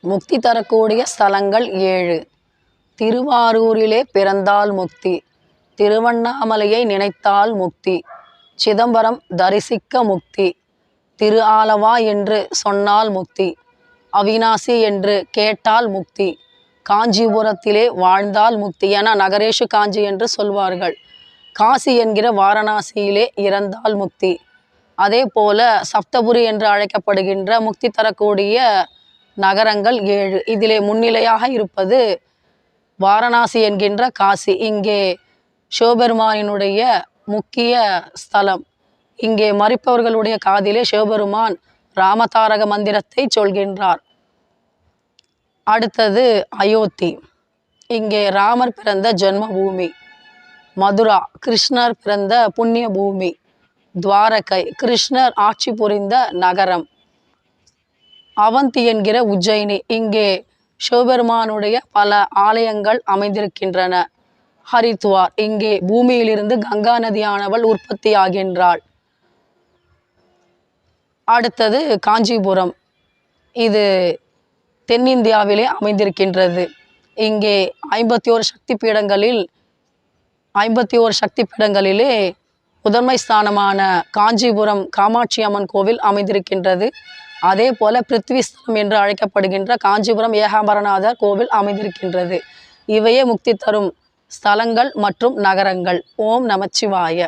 முக்தி தரக்கூடிய ஸ்தலங்கள் 7. திருவாரூரிலே பிறந்தால் முக்தி, திருவண்ணாமலையை நினைத்தால் முக்தி, சிதம்பரம் தரிசிக்க முக்தி, திரு ஆலவா என்று சொன்னால் முக்தி, அவிநாசி என்று கேட்டால் முக்தி, காஞ்சிபுரத்திலே வாழ்ந்தால் முக்தி என நகரேஷு காஞ்சி என்று சொல்வார்கள். காசி என்கிற வாரணாசியிலே இறந்தால் முக்தி. அதே போல சப்தபுரி என்று அழைக்கப்படுகின்ற முக்தி தரக்கூடிய நகரங்கள் 7. இதிலே முன்னிலையாக இருப்பது வாரணாசி என்கின்ற காசி. இங்கே சிவபெருமானினுடைய முக்கிய ஸ்தலம். இங்கே மரிப்பவர்களுடைய காதிலே சிவபெருமான் ராமதாரக மந்திரத்தை சொல்கின்றார். அடுத்தது அயோத்தி. இங்கே ராமர் பிறந்த ஜென்ம பூமி. மதுரா கிருஷ்ணர் பிறந்த புண்ணிய பூமி. துவாரகை கிருஷ்ணர் ஆட்சி புரிந்த நகரம். அவந்தி என்கிற உஜ்ஜயினி. இங்கே சிவபெருமானுடைய பல ஆலயங்கள் அமைந்திருக்கின்றன. ஹரித்வார். இங்கே பூமியிலிருந்து கங்கா நதியானவள் உற்பத்தி ஆகின்றாள். அடுத்தது காஞ்சிபுரம். இது தென்னிந்தியாவிலே அமைந்திருக்கின்றது. இங்கே 51 சக்தி பீடங்களில் 51 சக்தி பீடங்களிலே முதன்மை ஸ்தானமான காஞ்சிபுரம் காமாட்சி அம்மன் கோவில் அமைந்திருக்கின்றது. அதே போல பிருத்விஸ்தலம் என்று அழைக்கப்படுகின்ற காஞ்சிபுரம் ஏகாம்பரநாதர் கோவில் அமைந்திருக்கின்றது. இவையே முக்தி தரும் ஸ்தலங்கள் மற்றும் நகரங்கள். ஓம் நமச்சிவாய.